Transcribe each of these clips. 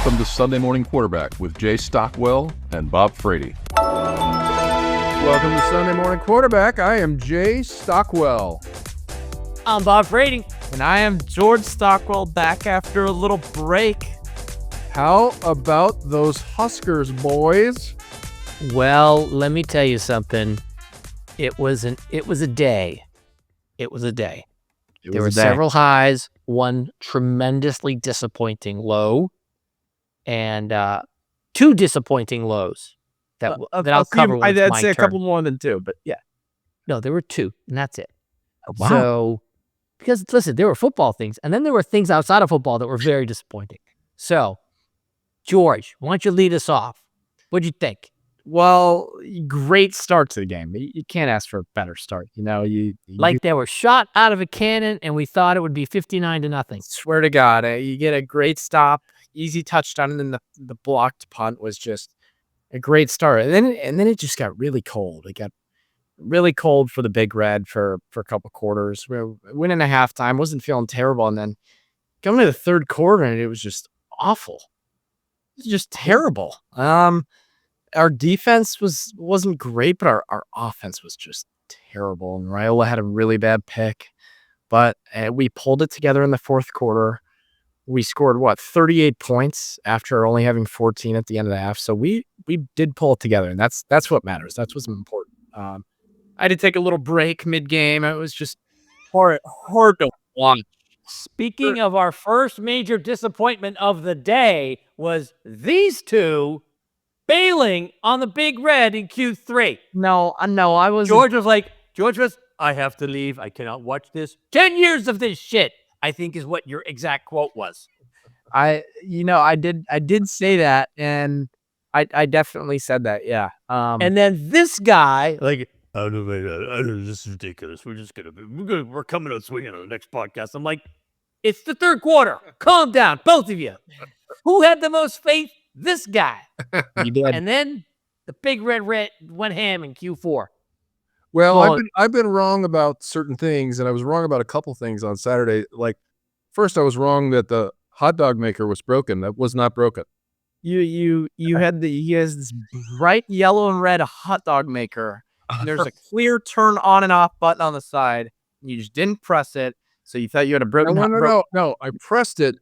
Welcome to Sunday Morning Quarterback with Jay Stockwell and Bob Frady. Welcome to Sunday Morning Quarterback. I am Jay Stockwell. I'm Bob Frady. And I am George Stockwell, back after a little break. How about those Huskers, boys? Well, let me tell you something. It was a day. It was a day. There were several highs, one tremendously disappointing low, and two disappointing lows that I'll cover when it's I'd my say a turn. couple more than two, but yeah. No, there were two, and that's it. Oh, wow. So, because listen, there were football things, and then there were things outside of football that were very disappointing. So, George, why don't you lead us off? What'd you think? Well, great start to the game. You can't ask for a better start. You know, They were shot out of a cannon, and we thought it would be 59-0. Swear to God, you get a great stop, easy touchdown, and then the blocked punt was just a great start. And then it just got really cold. It got really cold for the Big Red for a couple quarters. We were winning at halftime, wasn't feeling terrible, and then coming to the third quarter, and it was just awful. It was just terrible. Our defense wasn't great, but our offense was just terrible. And Raiola had a really bad pick, but we pulled it together in the fourth quarter. We scored 38 points after only having 14 at the end of the half. So we did pull it together, and that's what matters. That's what's important. I had to take a little break mid-game. It was just hard to watch. Speaking of our first major disappointment of the day was these two bailing on the Big Red in Q3. No, I was. George was, I have to leave. I cannot watch this. 10 years of this shit, I think is what your exact quote was. I did say that, and I definitely said that. Yeah. And then this guy, this is ridiculous. We're coming out swinging on the next podcast. I'm like, it's the third quarter. Calm down, both of you. Who had the most faith? This guy. You did. And then the Big Red went ham in Q4. Well, I've been wrong about certain things, and I was wrong about a couple things on Saturday. Like, first, I was wrong that the hot dog maker was broken. That was not broken. He has this bright yellow and red hot dog maker. And there's a clear turn on and off button on the side. You just didn't press it, so you thought you had a broken. No. I pressed it,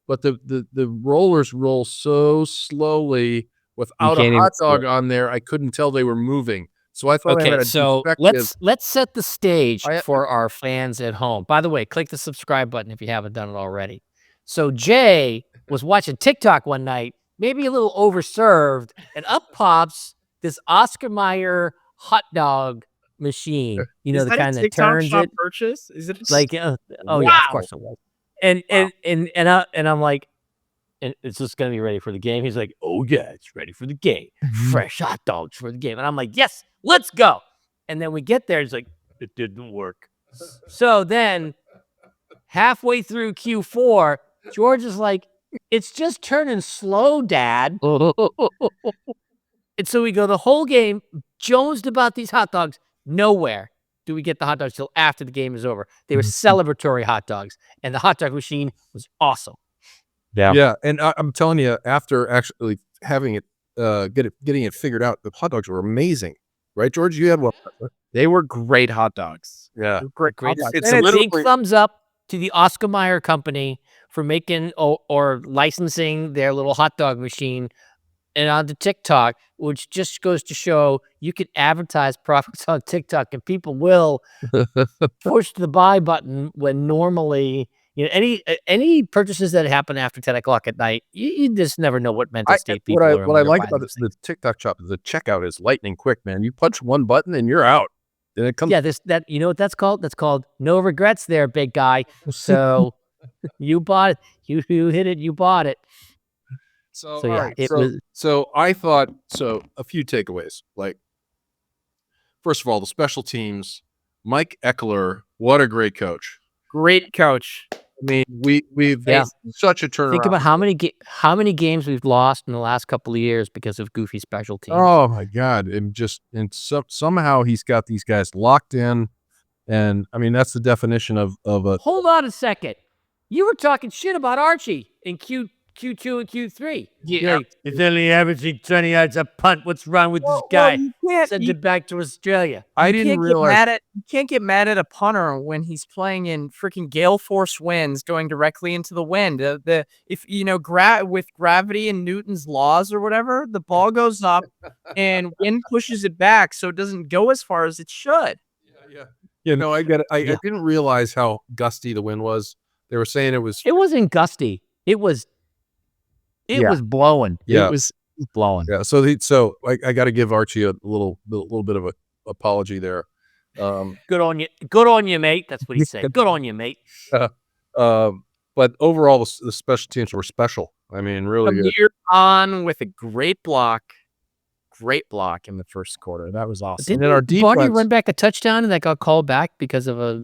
but the rollers roll so slowly without a hot dog on there. I couldn't tell they were moving. So I thought I had a defective. let's set the stage for our fans at home. By the way, click the subscribe button if you haven't done it already. So Jay was watching TikTok one night, maybe a little overserved, and up pops this Oscar Mayer hot dog machine. You know, the kind that turns it. Purchase? Is it like? Yeah, of course it was. And I'm like, and it's just gonna be ready for the game. He's like, oh yeah, it's ready for the game. Fresh hot dogs for the game. And I'm like, yes, let's go. And then we get there. It's like, it didn't work. So then, halfway through Q4, George is like, it's just turning slow, Dad. And so we go the whole game, jonesed about these hot dogs. Nowhere do we get the hot dogs till after the game is over. They were celebratory hot dogs, and the hot dog machine was awesome. Yeah, and I'm telling you, after actually having it, getting it figured out, the hot dogs were amazing, right, George? You had one. They were great hot dogs. Yeah, great. It's and a big thumbs up to the Oscar Mayer company for making or licensing their little hot dog machine and onto TikTok, which just goes to show you can advertise products on TikTok and people will push the buy button when normally, you know, any purchases that happen after 10 o'clock at night, you just never know what mental state people are in. What I like about the TikTok shop is the checkout is lightning quick, man. You punch one button and you're out. And it comes. Yeah, you know what that's called? That's called no regrets there, big guy. So you bought it. You hit it. You bought it. So yeah, So I thought, a few takeaways. Like, first of all, the special teams, Mike Eckler, what a great coach. Great coach. I mean, we've such a turnaround. Think about how many games we've lost in the last couple of years because of goofy special teams. Oh my God! Somehow he's got these guys locked in, and I mean that's the definition of a. Hold on a second. You were talking shit about Archie in Q2 and Q3. Yeah. Like, it's only averaging 20 yards a punt. What's wrong with this guy? Send it back to Australia. I didn't realize. You can't get mad at a punter when he's playing in freaking gale force winds going directly into the wind. If with gravity and Newton's laws or whatever, the ball goes up and wind pushes it back, so it doesn't go as far as it should. Yeah. I get it. I didn't realize how gusty the wind was. They were saying it was. It wasn't gusty. It was blowing. Yeah. It was blowing. Yeah. So I got to give Archie a little bit of a apology there. Good on you, mate. That's what he said. Good on you, mate. But overall, the special teams were special. I mean, really good. You're on with a great block in the first quarter. That was awesome. Didn't our Barney defense- run back a touchdown and that got called back because of a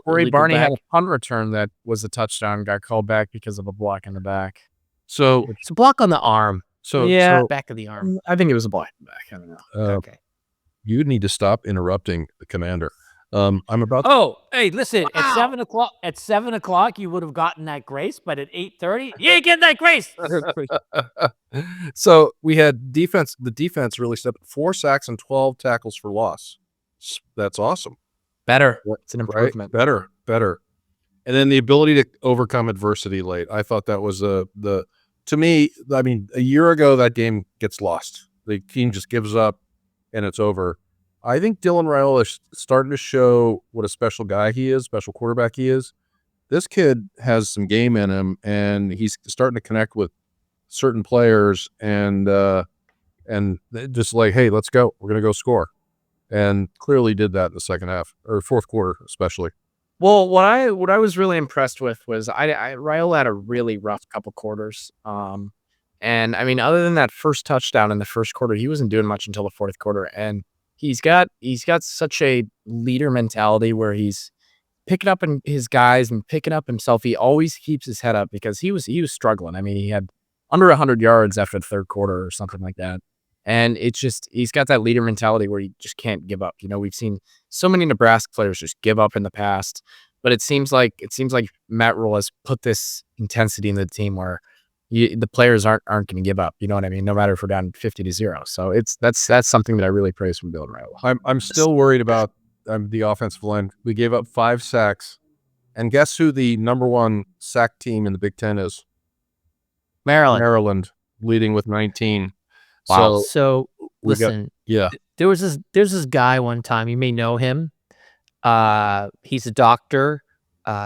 Corey Barney had a punt return that was a touchdown, got called back because of a block in the back. So it's a block on the arm. So back of the arm. I think it was a block in the back. I don't know. Okay. You need to stop interrupting the commander. I'm about. Oh, hey, listen! At 7 o'clock, you would have gotten that grace, but at 8:30, you ain't getting that grace. So we had defense. The defense really stepped up. 4 sacks and 12 tackles for loss. That's awesome. Better. It's an improvement. Right? Better. And then the ability to overcome adversity late. I thought that was to me. I mean, a year ago that game gets lost. The team just gives up, and it's over. I think Dylan Raiola is starting to show what a special guy he is, special quarterback he is. This kid has some game in him, and he's starting to connect with certain players, and just like, hey, let's go. We're going to go score. And clearly did that in the second half, or fourth quarter especially. Well, what I was really impressed with was Raiola had a really rough couple quarters. And I mean, other than that first touchdown in the first quarter, he wasn't doing much until the fourth quarter. And he's got such a leader mentality where he's picking up his guys and picking up himself. He always keeps his head up because he was struggling. I mean, he had under 100 yards after the third quarter or something like that. And it's just, he's got that leader mentality where he just can't give up. We've seen so many Nebraska players just give up in the past, but it seems like Matt Rule has put this intensity in the team where the players aren't going to give up. You know what I mean? No matter if we're down 50-0. So that's something that I really praise from Dylan Raiola. I'm still worried about the offensive line. We gave up 5 sacks, and guess who the number 1 sack team in the Big Ten is? Maryland, leading with 19. Wow. So listen, there's this guy one time, you may know him. He's a doctor.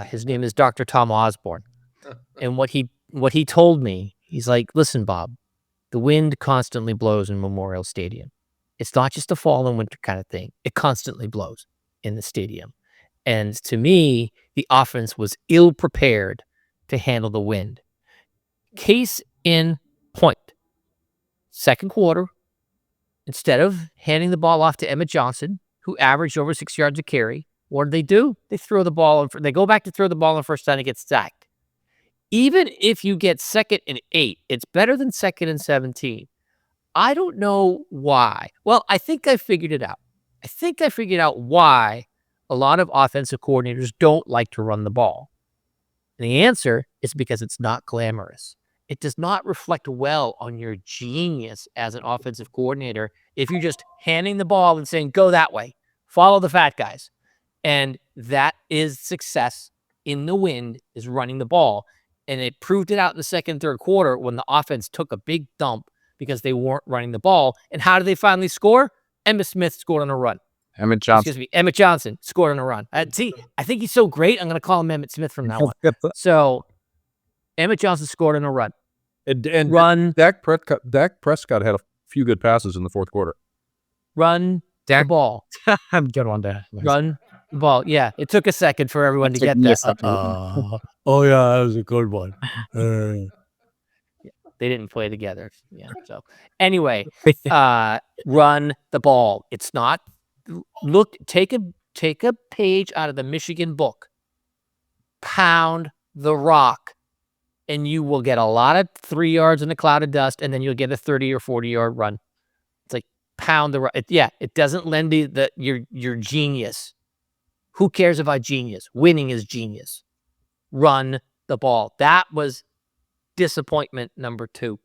His name is Dr. Tom Osborne. And what he told me, he's like, listen, Bob, the wind constantly blows in Memorial Stadium. It's not just a fall and winter kind of thing. It constantly blows in the stadium. And to me, the offense was ill prepared to handle the wind. Case in point. Second quarter, instead of handing the ball off to Emmitt Johnson, who averaged over 6 yards a carry, what do? They throw the ball. They go back to throw the ball on first down and get sacked. Even if you get 2nd and 8, it's better than 2nd and 17. I don't know why. Well, I think I figured it out. I think I figured out why a lot of offensive coordinators don't like to run the ball. And the answer is because it's not glamorous. It does not reflect well on your genius as an offensive coordinator if you're just handing the ball and saying, go that way, follow the fat guys. And that is success in the wind, is running the ball. And it proved it out in the second, third quarter when the offense took a big dump because they weren't running the ball. And how did they finally score? Emmitt Smith scored on a run. Emmitt Johnson scored on a run. I think he's so great, I'm going to call him Emmitt Smith from now on. So Emmitt Johnson scored on a run. And run. Dak Prescott had a few good passes in the fourth quarter. Run the ball. Good one, Dad. Run the ball. Yeah, it took a second for everyone to get that. Oh, yeah, that was a good one. They didn't play together. Yeah. So anyway, run the ball. It's not. Look, take a page out of the Michigan book. Pound the rock. And you will get a lot of 3 yards in a cloud of dust, and then you'll get a 30 or 40-yard run. It's like pound the rock. It doesn't lend your genius. Who cares about genius? Winning is genius. Run the ball. That was disappointment number 2.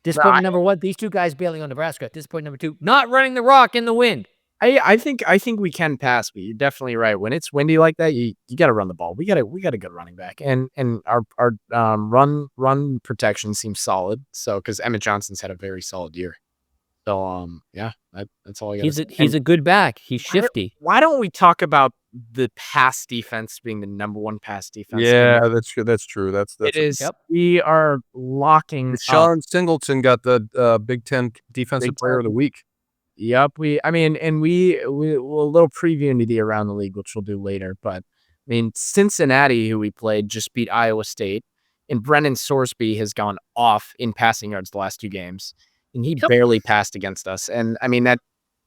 Disappointment number 1, these 2 guys bailing on Nebraska. Disappointment number 2, not running the rock in the wind. I think we can pass, but you're definitely right. When it's windy like that, you got to run the ball. We got a good running back, and our run protection seems solid. So because Emmitt Johnson's had a very solid year. So yeah, that's all I got. He's a good back. He's shifty. Why don't we talk about the pass defense being the number 1 pass defense? Yeah, that's true. That's true. It is. Yep. We are locking. Sean Singleton got the Big Ten Defensive Player of the Week. Yep. We a little preview into the Around the League, which we'll do later. But I mean, Cincinnati, who we played, just beat Iowa State, and Brennan Sorsby has gone off in passing yards the last 2 games, and he barely passed against us. And I mean, that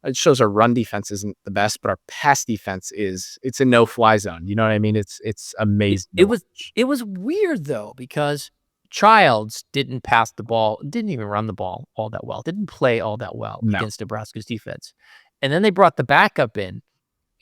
it shows our run defense isn't the best, but our pass defense it's a no-fly zone. You know what I mean? It's amazing. It was weird though, because Childs didn't pass the ball, didn't even run the ball all that well, didn't play all that well against Nebraska's defense. And then they brought the backup in,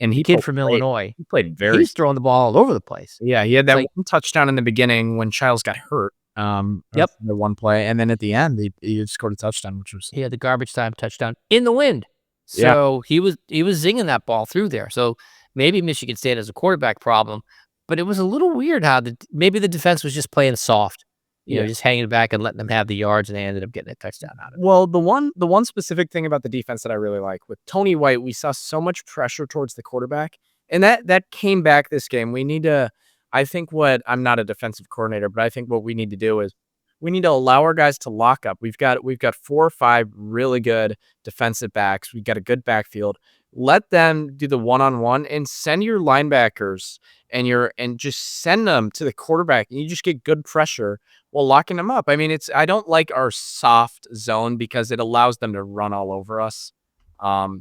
and he kid from Illinois. He played very. He's throwing the ball all over the place. Yeah, he had that one touchdown in the beginning when Childs got hurt. The one play, and then at the end, he scored a touchdown, which was he had the garbage time touchdown in the wind. So he was zinging that ball through there. So maybe Michigan State has a quarterback problem, but it was a little weird how maybe the defense was just playing soft. You know, just hanging back and letting them have the yards, and they ended up getting a touchdown out of it. Well, the one specific thing about the defense that I really like, with Tony White, we saw so much pressure towards the quarterback, and that came back this game. We need to, I'm not a defensive coordinator, but I think what we need to do is we need to allow our guys to lock up. We've got 4 or 5 really good defensive backs. We've got a good backfield. Let them do the one-on-one and send your linebackers and just send them to the quarterback, and you just get good pressure while locking them up. I mean, I don't like our soft zone because it allows them to run all over us.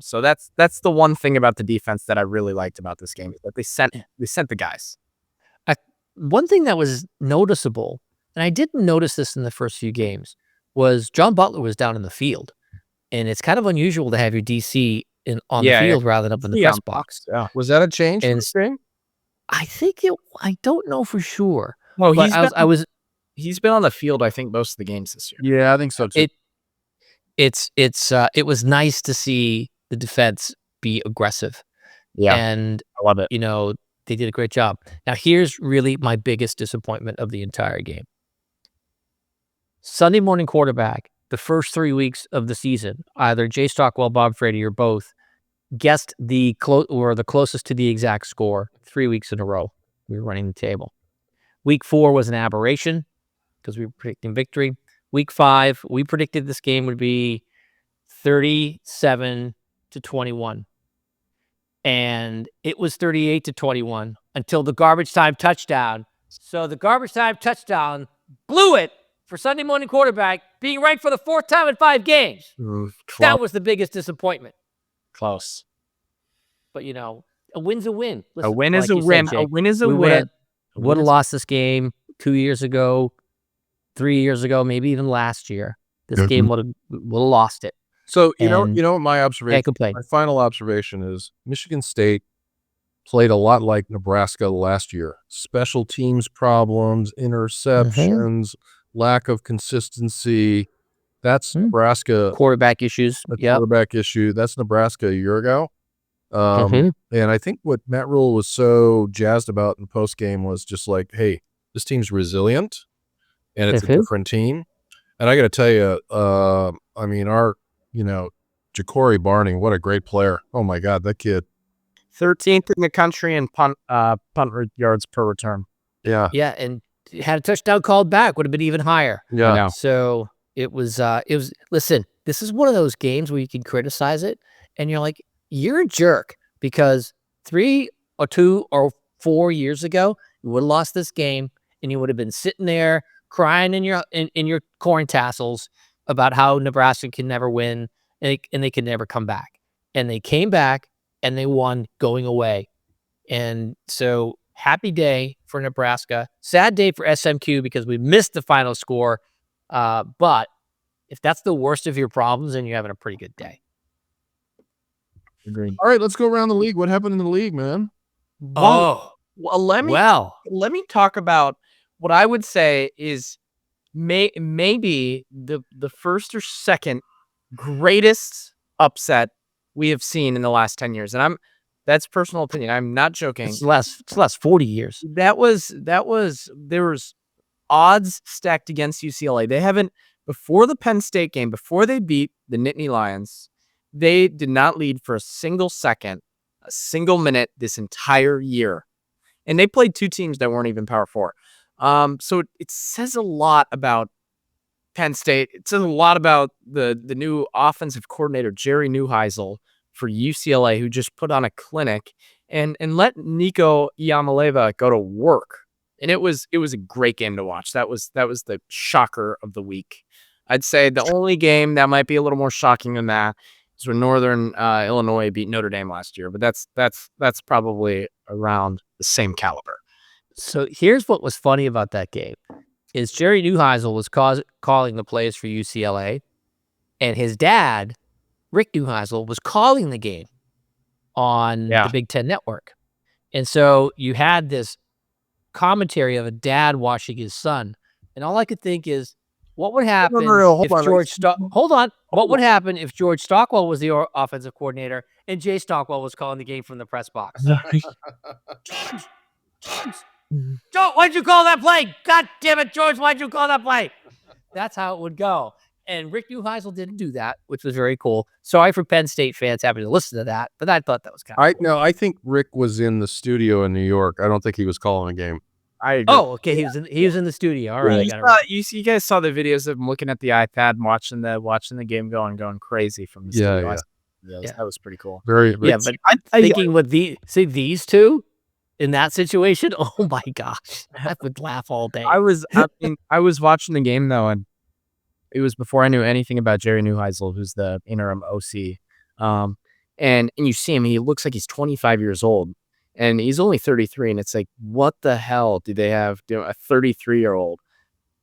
So that's the one thing about the defense that I really liked about this game, is that they sent the guys. One thing that was noticeable, and I didn't notice this in the first few games, was John Butler was down in the field, and it's kind of unusual to have your DC on the field rather than up in the press box. Yeah. Was that a change? I think I don't know for sure. Well, he's been on the field, I think, most of the games this year. Yeah, I think so too. It was nice to see the defense be aggressive. Yeah, and I love it. You know, they did a great job. Now, here's really my biggest disappointment of the entire game. Sunday morning quarterback, the first 3 weeks of the season, either Jay Stockwell, Bob Frady, or both, guessed the closest to the exact score 3 weeks in a row. We were running the table. Week 4 was an aberration because we were predicting victory. Week 5, we predicted this game would be 37-21. And it was 38-21 until the garbage time touchdown. So the garbage time touchdown blew it for Sunday morning quarterback being ranked for the 4th time in 5 games. That was the biggest disappointment. Close. But, you know, a win's a win. Listen, a win is a win. A win is a win. Would have lost this game 2 years ago, 3 years ago, maybe even last year. This game would have lost it. So, you know, my observation, my final observation is Michigan State played a lot like Nebraska last year. Special teams problems, interceptions, lack of consistency. That's Nebraska. Quarterback issues. Quarterback issue. That's Nebraska a year ago. And I think what Matt Rule was so jazzed about in postgame was just like, hey, this team's resilient and it's a different team. And I got to tell you, I mean, Ja'Cory Barney, what a great player. Oh my God, that kid. 13th in the country in punt yards per return. Yeah. Yeah. And had a touchdown called back, would have been even higher. Yeah. So it was, listen, this is one of those games where you can criticize it and you're like, you're a jerk, because 3 or 2 or 4 years ago, you would have lost this game and you would have been sitting there crying in your corn tassels about how Nebraska can never win and they can never come back. And they came back and they won going away. And so happy day for Nebraska. Sad day for SMQ because we missed the final score. But if that's the worst of your problems, then you're having a pretty good day. Agreed. All right, let's go around the league. What happened in the league, man? Well, let me talk about what I would say is maybe the first or second greatest upset we have seen in the last 10 years. And that's personal opinion. I'm not joking. It's the last 40 years. There was odds stacked against UCLA. They haven't, before the Penn State game, before they beat the Nittany Lions, they did not lead for a single second, a single minute this entire year. And they played two teams that weren't even Power 4. So it says a lot about Penn State. It says a lot about the new offensive coordinator, Jerry Neuheisel, for UCLA, who just put on a clinic and let Nico Iamaleava go to work. And it was a great game to watch. That was the shocker of the week. I'd say the only game that might be a little more shocking than that is when Northern Illinois beat Notre Dame last year. But that's probably around the same caliber. So here's what was funny about that game is Jerry Neuheisel was calling the plays for UCLA, and his dad, Rick Neuheisel, was calling the game on the Big Ten Network. And so you had this commentary of a dad watching his son. And all I could think is, what would happen What would happen if George Stockwell was the offensive coordinator and Jay Stockwell was calling the game from the press box? George, why'd you call that play? God damn it, George, why'd you call that play? That's how it would go. And Rick Neuheisel didn't do that, which was very cool. Sorry for Penn State fans having to listen to that, but I thought that was kind of cool. No, I think Rick was in the studio in New York. I don't think he was calling a game. I agree. Oh, okay. He was in the studio. All right. You guys saw the videos of him looking at the iPad and watching the game going crazy from the studio. Yeah. That was pretty cool. Very, yeah, but thinking with these two in that situation, oh my gosh, I would laugh all day. I was watching the game though, and it was before I knew anything about Jerry Neuheisel, who's the interim OC. And you see him, he looks like he's 25 years old. And he's only 33, and it's like, what the hell do they have a 33-year-old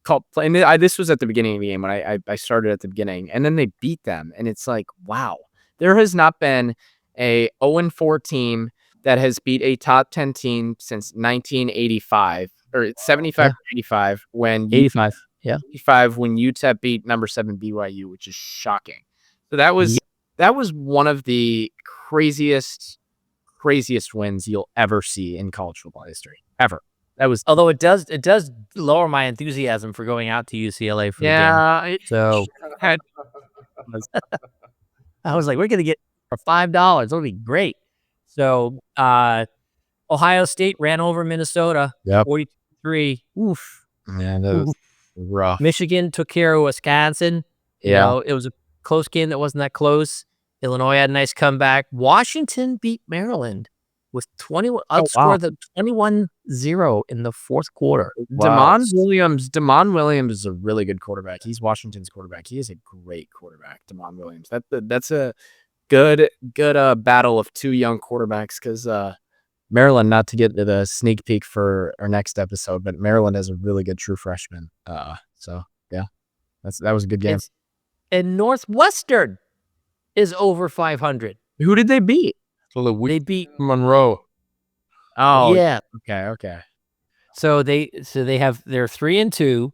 called play? And this was at the beginning of the game when I started at the beginning, and then they beat them, and it's like, wow, there has not been a 0-4 team that has beat a top 10 team since 1985 or 75 or 85 when 85, 85 when UTEP beat number 7 BYU, which is shocking. So that was one of the craziest wins you'll ever see in college football history ever. That was, although it does lower my enthusiasm for going out to UCLA for the game. So I was like, we're gonna get for $5. That'll be great. So Ohio State ran over Minnesota 43. Oof. Man, that was rough. Michigan took care of Wisconsin. You know, it was a close game that wasn't that close. Illinois had a nice comeback. Washington beat Maryland with 21, outscored them 21-0 in the fourth quarter. Wow. Damon Williams is a really good quarterback. He's Washington's quarterback. He is a great quarterback, Damon Williams. That's a good battle of two young quarterbacks because Maryland, not to get to the sneak peek for our next episode, but Maryland has a really good true freshman. So yeah, that was a good game. And Northwestern is over 500. Who did they beat? So they beat Monroe. Oh yeah. Okay. So they're 3-2.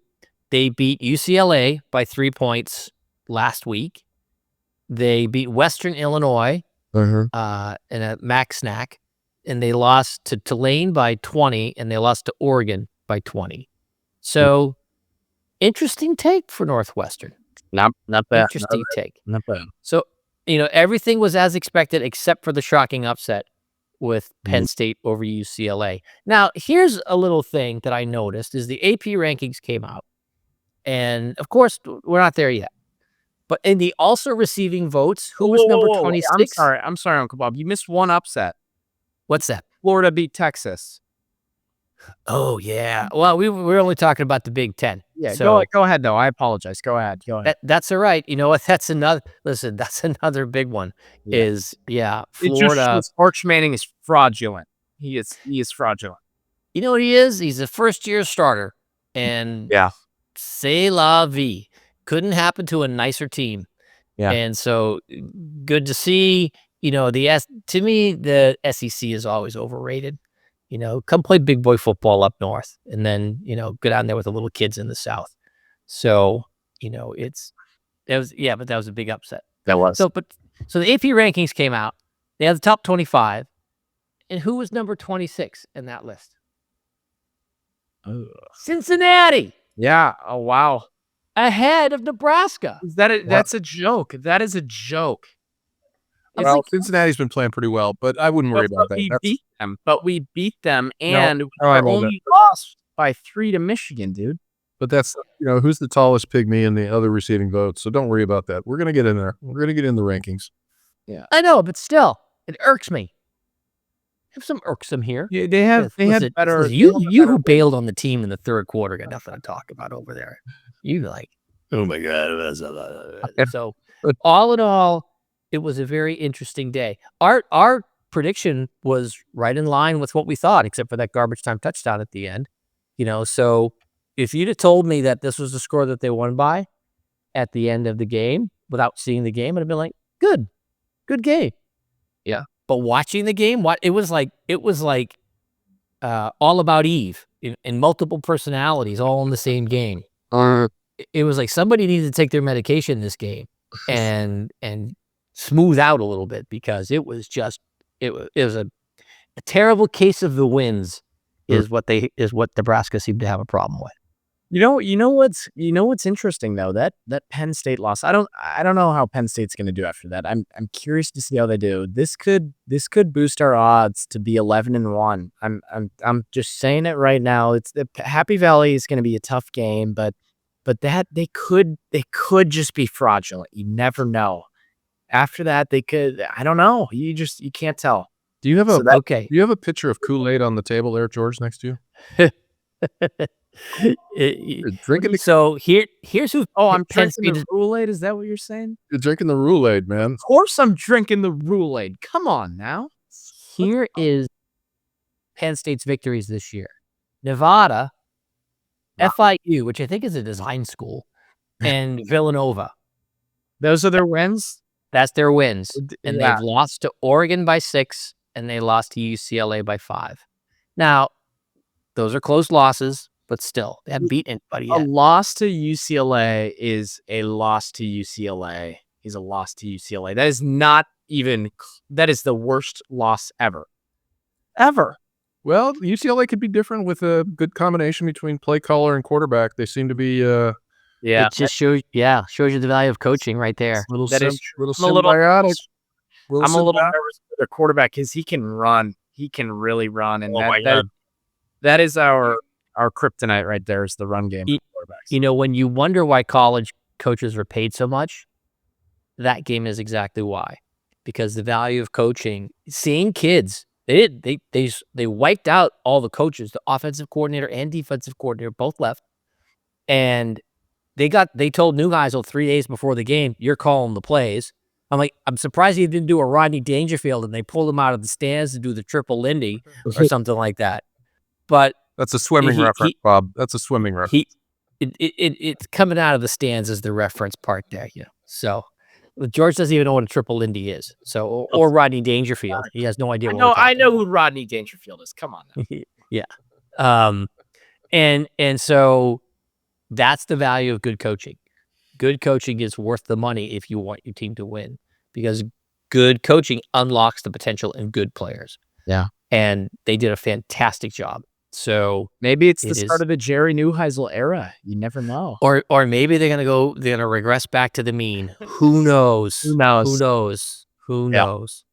They beat UCLA by 3 points last week. They beat Western Illinois in a Mac snack, and they lost to Tulane by 20, and they lost to Oregon by 20. So interesting take for Northwestern. Not bad. Interesting take. Not bad. So, everything was as expected except for the shocking upset with Penn State over UCLA. Now, here's a little thing that I noticed is the AP rankings came out. And, of course, we're not there yet. But in the also receiving votes, who was number 26? I'm sorry, Uncle Bob. You missed one upset. What's that? Florida beat Texas. Oh, yeah. Well, we're only talking about the Big Ten. Yeah, so, go ahead, though. I apologize. Go ahead. That's all right. You know what? That's another big one. Yeah. Florida. Arch Manning is fraudulent. He is fraudulent. You know what he is? He's a first-year starter. And c'est la vie. Couldn't happen to a nicer team. Yeah. And so good to see. To me, the SEC is always overrated. come play big boy football up north, and then go down there with the little kids in the south. So but that was a big upset. That was. So the AP rankings came out. They had the top 25, and who was number 26 in that list? Cincinnati. Yeah. Oh wow. Ahead of Nebraska. That's a joke. That is a joke. Well, Cincinnati's been playing pretty well, but I wouldn't worry about that. We beat them, and we I know only lost by 3 to Michigan, dude. But that's, who's the tallest pygmy in the other receiving votes. So don't worry about that. We're going to get in there. We're going to get in the rankings. Yeah. I know, but still, it irks me. Have some irksome here. Yeah, they had better. You who bailed on the team in the third quarter got nothing to talk about over there. You like, oh my God. So all in all, it was a very interesting day. Our prediction was right in line with what we thought, except for that garbage time touchdown at the end. So if you'd have told me that this was the score that they won by at the end of the game without seeing the game, I'd have been like, good game. Yeah. But watching the game, it was like All About Eve in multiple personalities all in the same game. It was like somebody needed to take their medication in this game and smooth out a little bit, because it was a terrible case of the wins is what Nebraska seemed to have a problem with. You know what's interesting though, that Penn State loss. I don't know how Penn State's going to do after that. I'm curious to see how they do. This could boost our odds to be 11-1. I'm just saying it right now. It's the Happy Valley is going to be a tough game, but that they could just be fraudulent. You never know. After that, they could. I don't know. You can't tell. Do you have okay? Do you have a picture of Kool-Aid on the table there, George, next to you? Drinking. So here's who. Oh, I'm drinking the Kool-Aid. Is that what you're saying? You're drinking the Kool-Aid, man. Of course, I'm drinking the Kool-Aid. Come on now. Here is Penn State's victories this year: Nevada, FIU, which I think is a design school, and Villanova. Those are their wins. That's their wins, and Yeah. they've lost to Oregon by 6, and they lost to UCLA by 5. Now, those are close losses, but still, they haven't beaten anybody A yet. loss to UCLA is a loss to UCLA. Is a loss to UCLA. That is not even. That is the worst loss ever. Ever. Well, UCLA could be different with a good combination between play caller and quarterback. They seem to be Yeah. It just shows you the value of coaching right there. little That is- little I'm a little- symbiotic. I'm a little nervous for their quarterback because he can run. He can really run, and that is our kryptonite right there. Is the run game for quarterbacks. When you wonder why college coaches are paid so much, that game is exactly why. Because the value of coaching, seeing kids, they wiped out all the coaches, the offensive coordinator and defensive coordinator both left, and they told Neuheisel 3 days before the game, "You're calling the plays." I'm like, I'm surprised he didn't do a Rodney Dangerfield and they pulled him out of the stands to do the triple Lindy or something like that. But That's a swimming reference, Bob. That's a swimming reference. It's coming out of the stands as the reference part there, So George doesn't even know what a triple Lindy is. So or Rodney Dangerfield, he has no idea. I know who Rodney Dangerfield is. Come on now. Yeah. And so that's the value of good coaching. Good coaching is worth the money if you want your team to win, because good coaching unlocks the potential in good players. Yeah. And they did a fantastic job. So Maybe it's the start of the Jerry Neuheisel era. You never know. Or maybe they're gonna regress back to the mean. Who knows? Who knows? Who knows? Who Yeah. knows?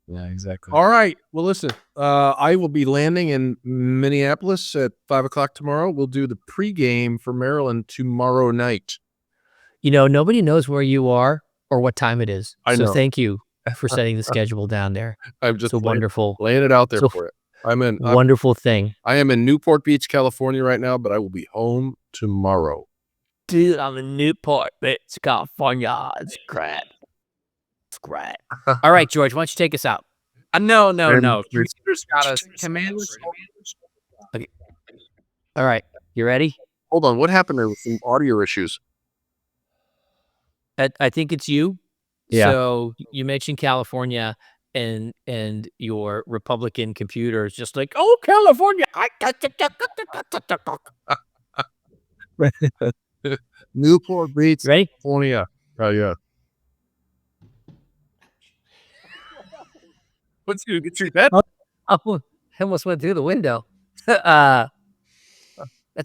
Yeah, exactly. All right. Well, listen, I will be landing in Minneapolis at 5:00 tomorrow. We'll do the pregame for Maryland tomorrow night. Nobody knows where you are or what time it is. I know. So thank you for setting the schedule down there. I'm just It's a wonderful, laying it out there so for it. I'm wonderful thing. I am in Newport Beach, California right now, but I will be home tomorrow. Dude, I'm in Newport Beach, California. It's great. It's great. All right, George, why don't you take us out? No. Commander's got us. Commanders. All right, you ready? Hold on. What happened there with some audio issues? I think it's you. Yeah. So you mentioned California, and your Republican computer is just like, oh, California. Newport beats Ready? California. Oh yeah. What's you get your bet? Oh, I almost went through the window. That's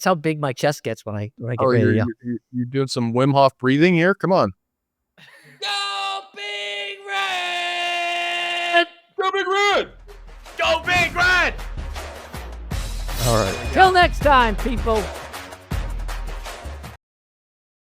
how big my chest gets when I get Oh, ready to yell. you're doing some Wim Hof breathing here? Come on. Go Big Red! Go Big Red! Go Big Red! All right. Till next time, people.